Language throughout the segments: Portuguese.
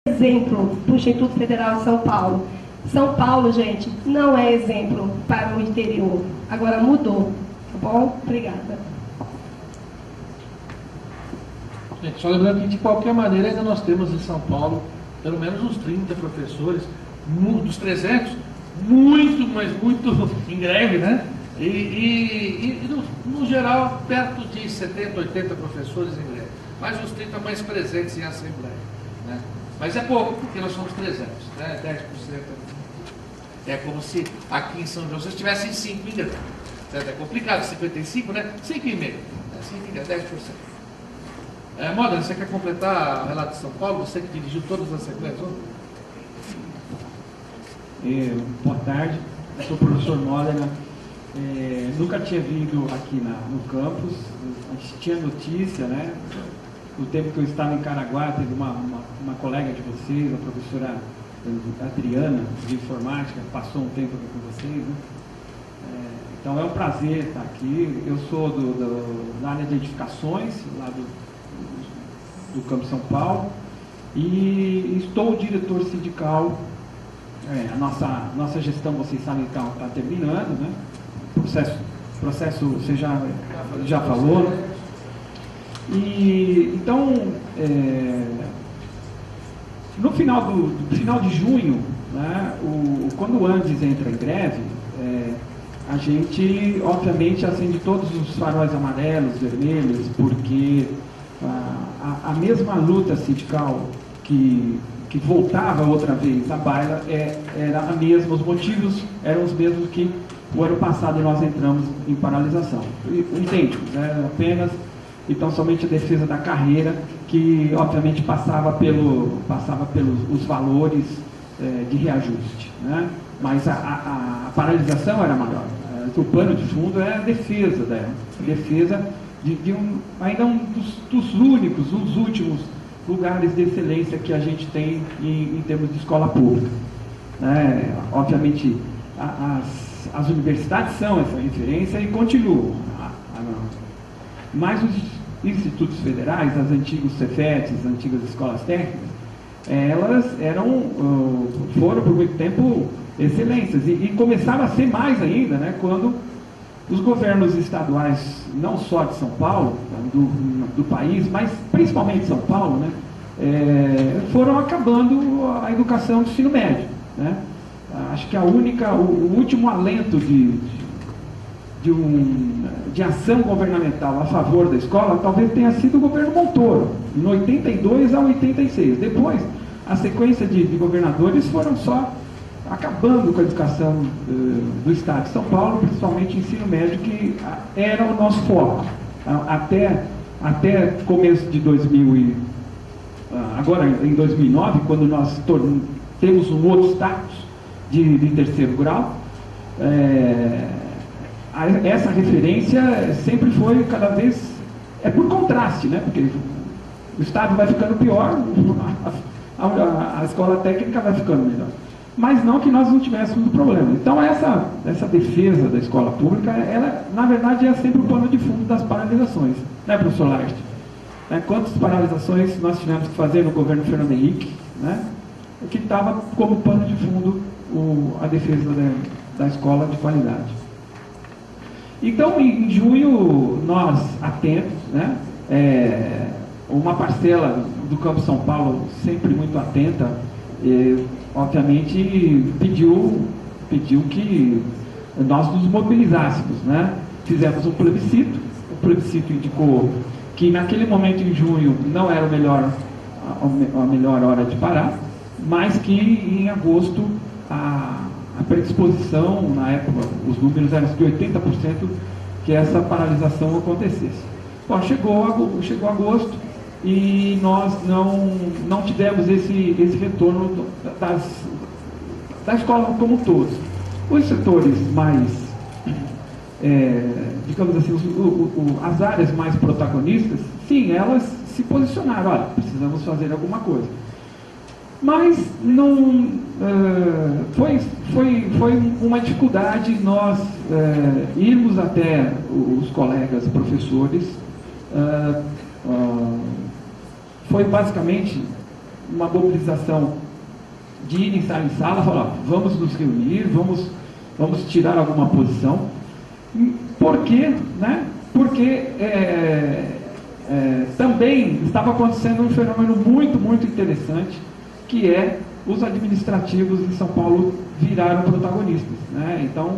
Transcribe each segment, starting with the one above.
exemplo para o Instituto Federal de São Paulo. São Paulo, gente, não é exemplo para o interior. Agora mudou, tá bom? Obrigada. Gente, só lembrando que de qualquer maneira ainda nós temos em São Paulo pelo menos uns 30 professores, dos 300, muito, mas muito em greve, né? E no geral, perto de 70, 80 professores em greve. Mais uns 30 mais presentes em assembleia, né? Mas é pouco, porque nós somos 300, né? 10%. É como se aqui em São João vocês tivessem 5 em greve. É complicado, 55, né? 5,5%. 10%. Modena, você quer completar o relato de São Paulo? Você que dirigiu todas as assembleias? Boa tarde, eu sou o professor Modena. Nunca tinha vindo aqui no campus. A gente tinha notícia, né? No tempo que eu estava em Caraguá, teve uma colega de vocês, a professora Adriana, de informática, passou um tempo aqui com vocês, né? Então é um prazer estar aqui. Eu sou da área de edificações, lá do Campo São Paulo, e estou diretor sindical. A nossa gestão, vocês sabem, está terminando, né? Processo você já falou. E então, no final de junho, né, quando o Andes entra em greve, a gente obviamente acende todos os faróis amarelos, vermelhos, porque a mesma luta sindical que voltava outra vez à baila era a mesma, os motivos eram os mesmos que o ano passado nós entramos em paralisação. Idênticos, né? Apenas e tão somente a defesa da carreira, que obviamente passava pelos os valores de reajuste, né? Mas a paralisação era maior. O pano de fundo é a defesa dela, de ainda um dos únicos, uns últimos lugares de excelência que a gente tem em termos de escola pública. Obviamente, as universidades são essa referência e continuam. Mas os institutos federais, as antigos Cefetes, as antigas escolas técnicas, elas foram por muito tempo excelências. E começaram a ser mais ainda, né, quando os governos estaduais, não só de São Paulo, do país, mas principalmente de São Paulo, né, foram acabando a educação do ensino médio, né? Acho que o último alento de ação governamental a favor da escola talvez tenha sido o governo Montoro, em 82 a 86. Depois, a sequência de governadores foram só acabando com a educação do Estado de São Paulo, principalmente ensino médio, que era o nosso foco. Até começo de agora em 2009, quando nós temos um outro status de terceiro grau, essa referência sempre foi cada vez, por contraste, né? Porque o Estado vai ficando pior, a escola técnica vai ficando melhor. Mas não que nós não tivéssemos problema. Então essa defesa da escola pública, ela na verdade é sempre o pano de fundo das paralisações, né, professor Larte? Quantas paralisações nós tivemos que fazer no governo Fernando Henrique, né? Que estava como pano de fundo a defesa da escola de qualidade. Então, em junho, nós, atentos, né, uma parcela do Campo São Paulo, sempre muito atenta, obviamente pediu que nós nos mobilizássemos, né? Fizemos um plebiscito, o plebiscito indicou que naquele momento, em junho, não era a melhor hora de parar, mas que em agosto a predisposição, na época, os números eram de 80% que essa paralisação acontecesse. Bom, chegou agosto e nós não tivemos esse retorno da escola como um todo. Os setores mais, digamos assim, as áreas mais protagonistas, sim, elas se posicionaram, olha, precisamos fazer alguma coisa. Mas não foi uma dificuldade nós irmos até os colegas professores. Foi basicamente uma mobilização de ir em sala, falar, vamos nos reunir, vamos tirar alguma posição. Por quê? Né? Porque também estava acontecendo um fenômeno muito, muito interessante, que é os administrativos em São Paulo viraram protagonistas. Né? Então,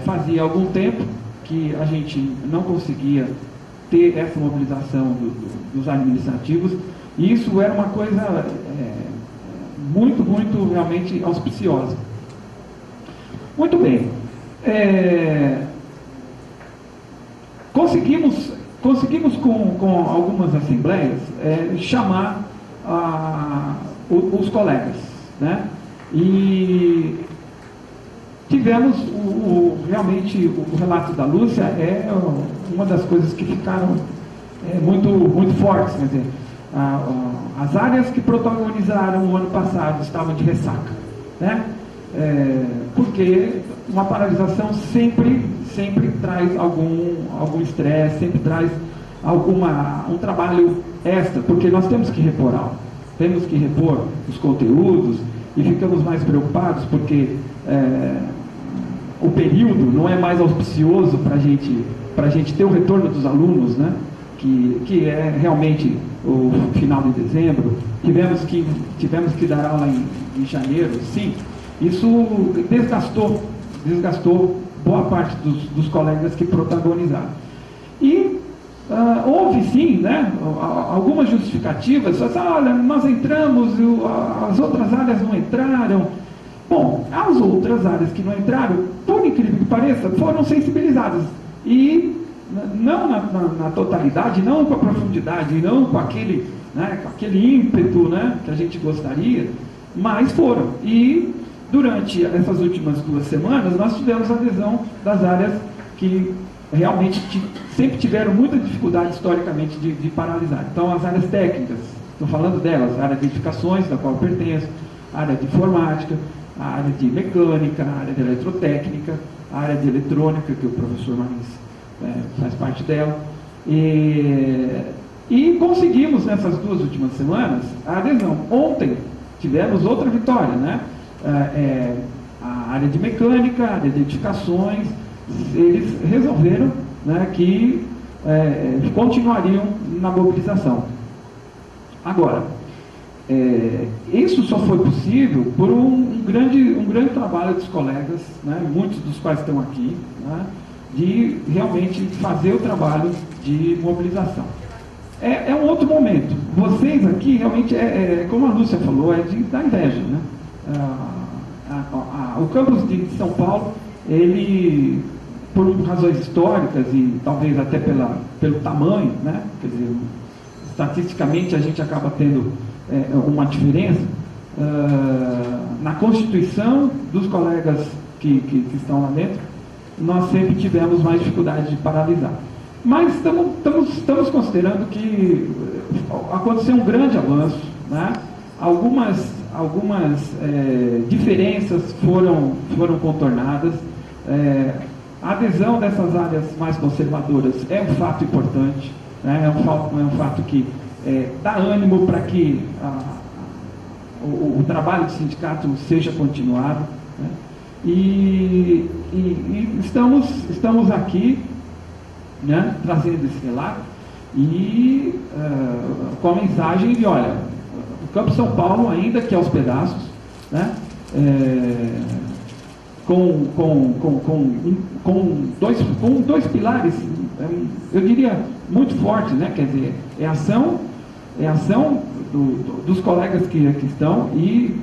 fazia algum tempo que a gente não conseguia ter essa mobilização dos administrativos, e isso era uma coisa muito, muito realmente auspiciosa. Muito bem. Conseguimos com algumas assembleias chamar os colegas, né? E tivemos realmente o relato da Lúcia é uma das coisas que ficaram muito, muito fortes, quer dizer, as áreas que protagonizaram o ano passado estavam de ressaca, né? Porque uma paralisação sempre traz algum estresse, sempre traz um trabalho extra, porque nós temos que repor algo, temos que repor os conteúdos e ficamos mais preocupados porque o período não é mais auspicioso para a gente ter o retorno dos alunos, né? Que é realmente o final de dezembro. Tivemos que dar aula em janeiro, sim. Isso desgastou boa parte dos colegas que protagonizaram. E houve sim, né, algumas justificativas, olha, nós entramos, as outras áreas não entraram. Bom, as outras áreas que não entraram, por incrível que pareça, foram sensibilizadas. E não na totalidade, não com a profundidade, não com aquele ímpeto, né, que a gente gostaria, mas foram. E durante essas últimas 2 semanas, nós tivemos adesão das áreas que realmente sempre tiveram muita dificuldade historicamente de paralisar. Então, as áreas técnicas, estou falando delas, a área de edificações, da qual eu pertenço, a área de informática, a área de mecânica, a área de eletrotécnica, a área de eletrônica, que o professor Marins faz parte dela. E conseguimos, nessas 2 últimas semanas, a adesão. Ontem tivemos outra vitória, né? A área de mecânica, a área de edificações, eles resolveram, né, que continuariam na mobilização. Agora, isso só foi possível por um grande trabalho dos colegas, né, muitos dos quais estão aqui, né, de realmente fazer o trabalho de mobilização. É um outro momento. Vocês aqui realmente, como a Lúcia falou, da inveja, né? O campus de São Paulo, ele, por razões históricas e talvez até pelo tamanho, né? Quer dizer, estatisticamente a gente acaba tendo uma diferença na constituição dos colegas que estão lá dentro. Nós sempre tivemos mais dificuldade de paralisar. Mas estamos considerando que aconteceu um grande avanço, né? Algumas diferenças foram contornadas. A adesão dessas áreas mais conservadoras é um fato importante, né? É um fato que dá ânimo para que o trabalho do sindicato seja continuado, né? E estamos aqui, né, trazendo esse relato e com a mensagem de, olha, o Campus São Paulo, ainda que aos pedaços, né, com dois pilares, eu diria, muito fortes, né, quer dizer, é a ação dos colegas que aqui estão e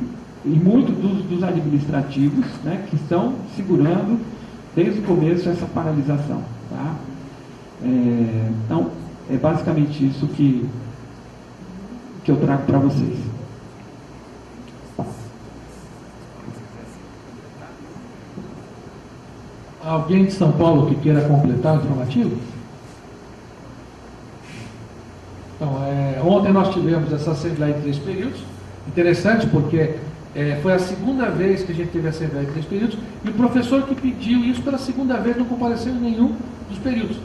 muito dos administrativos, né, que estão segurando desde o começo essa paralisação. Tá? Então, é basicamente isso que eu trago para vocês. Alguém de São Paulo que queira completar o informativo? Então, ontem nós tivemos essa assembleia de 3 períodos, interessante porque foi a segunda vez que a gente teve a assembleia de 3 períodos, e o professor que pediu isso pela segunda vez não compareceu em nenhum dos períodos.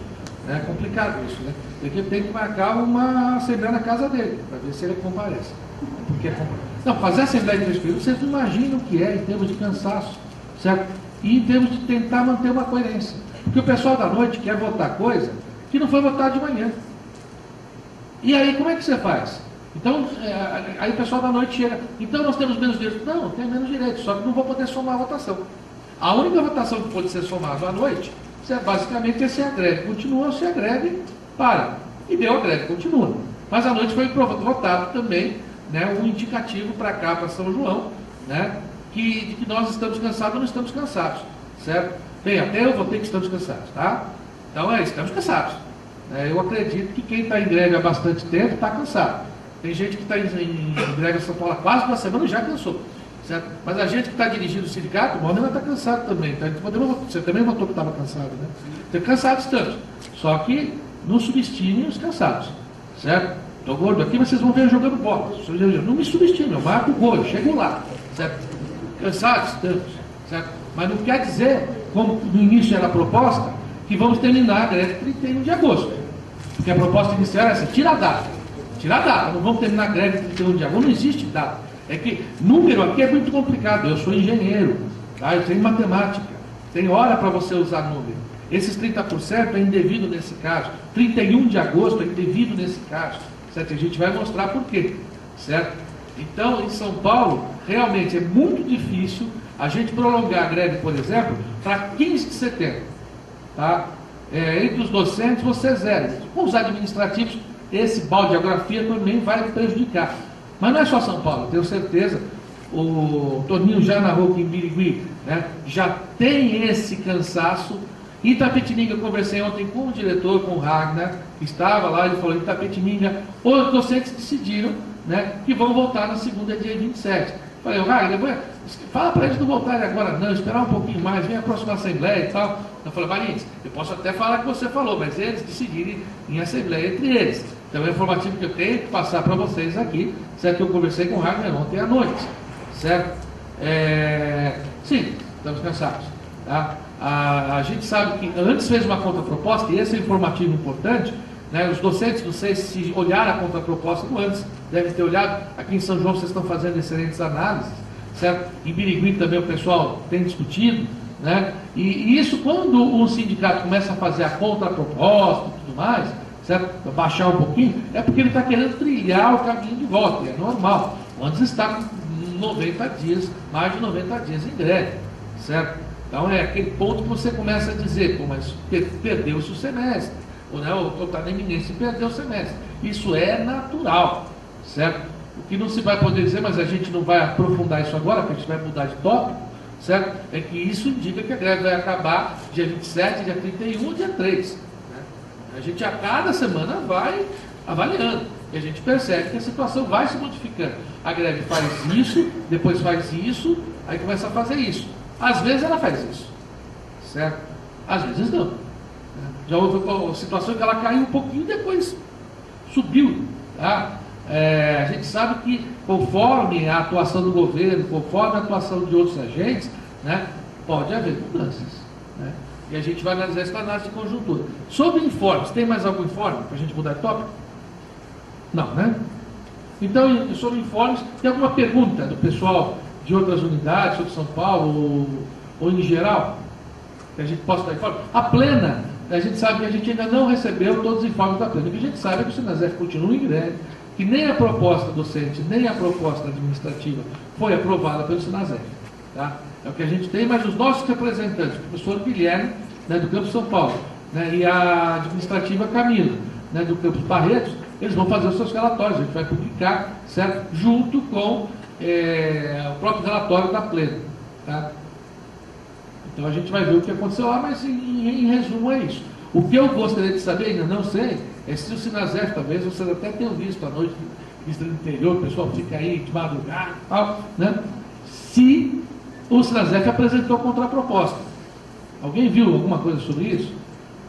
É complicado isso, né? Porque tem que marcar uma assembleia na casa dele, para ver se ele comparece. Porque, não, fazer assembleia de 3 períodos, vocês não imaginam o que é em termos de cansaço, certo? E em termos de tentar manter uma coerência. Porque o pessoal da noite quer votar coisa que não foi votada de manhã. E aí, como é que você faz? Então, aí o pessoal da noite chega, então nós temos menos direitos. Não, tem menos direitos, só que não vou poder somar a votação. A única votação que pode ser somada à noite, basicamente é se a greve continua ou se a greve para. E deu a greve, continua. Mas à noite foi votado também, né, um indicativo para cá, para São João, né, de que nós estamos cansados ou não estamos cansados, certo? Bem, até eu votei que estamos cansados, tá? Então estamos cansados. Eu acredito que quem está em greve há bastante tempo está cansado. Tem gente que está em greve em São Paulo há quase 1 semana e já cansou, certo? Mas a gente que está dirigindo o sindicato, o Mônica está cansado também, tá? Você também votou que estava cansado, né? Então, cansados estamos, só que não subestimem os cansados, certo? Estou gordo aqui, mas vocês vão ver jogando bola. Não me subestimem, eu marco o gol, eu chego lá, certo? Cansados estamos, certo? Mas não quer dizer, como no início era a proposta, que vamos terminar a greve 31 de agosto. Porque a proposta inicial é essa, tira a data. Tira a data, não vamos terminar a greve 31 de agosto, não existe data. É que número aqui é muito complicado, eu sou engenheiro, tá? Eu tenho matemática, tem hora para você usar número. Esses 30% é indevido nesse caso, 31 de agosto é indevido nesse caso, certo? A gente vai mostrar por quê, certo? Então, em São Paulo, realmente é muito difícil a gente prolongar a greve, por exemplo, para 15 de setembro, tá? Entre os docentes, você zero. Com os administrativos, esse balde de geografia também vai prejudicar. Mas não é só São Paulo, tenho certeza. O Toninho já narrou que em Birigui, né, já tem esse cansaço. Em Itapetininga, eu conversei ontem com o diretor, com o Ragnar, que estava lá, ele falou: em Itapetininga, os docentes decidiram, né, que vão voltar na segunda, dia 27. Falei: Ragnar, fala para eles não voltarem agora, não, esperar um pouquinho mais, vem a próxima assembleia e tal. Eu falei: Marins, eu posso até falar que você falou, mas eles decidirem em assembleia entre eles. Então é um informativo que eu tenho que passar para vocês aqui, certo? Que eu conversei com o Ragnar ontem à noite, certo? Sim, estamos cansados, tá? A gente sabe que antes fez uma contraproposta, e esse é um informativo importante, né? Os docentes, não sei se olharam a contraproposta do antes, devem ter olhado. Aqui em São João vocês estão fazendo excelentes análises, certo? Em Birigui também o pessoal tem discutido, né? E isso, quando um sindicato começa a fazer a contraproposta e tudo mais, certo? Baixar um pouquinho, é porque ele está querendo trilhar o caminho de volta, e é normal. Antes está com 90 dias, mais de 90 dias em greve, certo? Então é aquele ponto que você começa a dizer: pô, mas perdeu-se o semestre, ou não, está na iminência de perder o semestre. Isso é natural, certo? O que não se vai poder dizer, mas a gente não vai aprofundar isso agora, porque a gente vai mudar de tópico, certo? É que isso indica que a greve vai acabar dia 27, dia 31, dia 3. Né? A gente a cada semana vai avaliando, e a gente percebe que a situação vai se modificando. A greve faz isso, depois faz isso, aí começa a fazer isso. Às vezes ela faz isso, certo? Às vezes não. Já houve uma situação que ela caiu um pouquinho e depois subiu, tá? A gente sabe que conforme a atuação do governo, conforme a atuação de outros agentes, né, pode haver mudanças, né? E a gente vai analisar essa análise de conjuntura. Sobre informes, tem mais algum informe para a gente mudar de tópico? Não, né? Então, sobre informes, tem alguma pergunta do pessoal de outras unidades, sobre São Paulo, ou em geral, que a gente possa dar informe? A plena, a gente sabe que a gente ainda não recebeu todos os informes da plena. O que a gente sabe é que o Sinasef continua em greve, que nem a proposta docente, nem a proposta administrativa foi aprovada pelo Sinasef. Tá? É o que a gente tem, mas os nossos representantes, o professor Guilherme, né, do Campus São Paulo, né, e a administrativa Camila, né, do Campus Barretos, eles vão fazer os seus relatórios, a gente vai publicar, certo? Junto com o próprio relatório da plena. Tá? Então a gente vai ver o que aconteceu lá, mas em resumo é isso. O que eu gostaria de saber, ainda não sei, é se o Sinasef, talvez vocês até tenham visto à noite, vista do interior, o pessoal fica aí de madrugada e tal, né? Se o Sinasef apresentou contraproposta. Alguém viu alguma coisa sobre isso?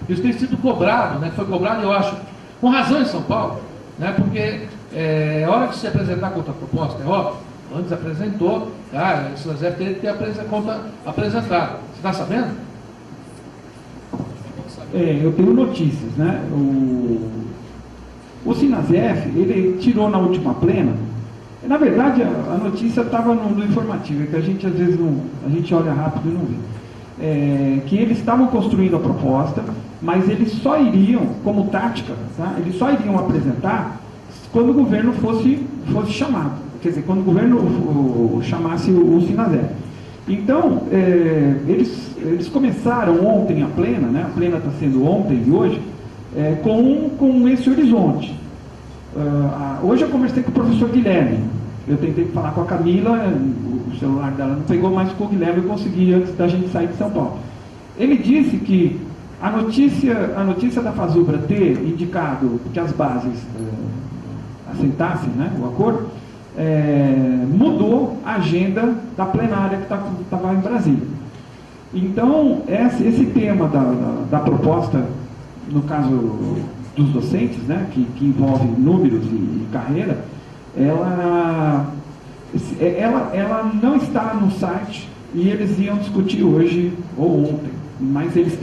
Isso tem sido cobrado, né? Foi cobrado, eu acho, com razão em São Paulo, né? Porque é hora de se apresentar contraproposta, é óbvio. Antes apresentou, tá? O Sinasef teve que ter apresentado. Você está sabendo? Eu tenho notícias, né? O Sinasef, ele tirou na última plena Na verdade, a notícia estava no informativo, é que a gente às vezes não, a gente olha rápido e não vê. Que eles estavam construindo a proposta, mas eles só iriam, como tática, tá? Eles só iriam apresentar quando o governo fosse chamado, quer dizer, quando o governo chamasse o Sinazé. Então, eles começaram ontem a plena, né? A plena está sendo ontem e hoje, com esse horizonte. Hoje eu conversei com o professor Guilherme, eu tentei falar com a Camila, o celular dela não pegou, mas com o Guilherme eu consegui antes da gente sair de São Paulo. Ele disse que a notícia da Fazubra ter indicado que as bases aceitassem, né, o acordo, mudou a agenda da plenária que estava em Brasília. Então, esse tema da proposta, no caso dos docentes, né, que envolve números e carreira, ela não está no site e eles iam discutir hoje ou ontem, mas eles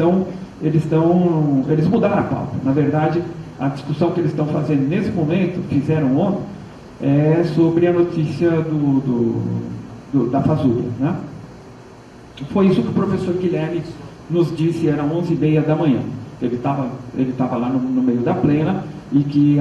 mudaram a pauta. Na verdade, a discussão que eles estão fazendo nesse momento, fizeram ontem, é sobre a notícia da Fazubra, né? Foi isso que o professor Guilherme nos disse, era 11h30 da manhã. Ele estava lá no meio da plena e que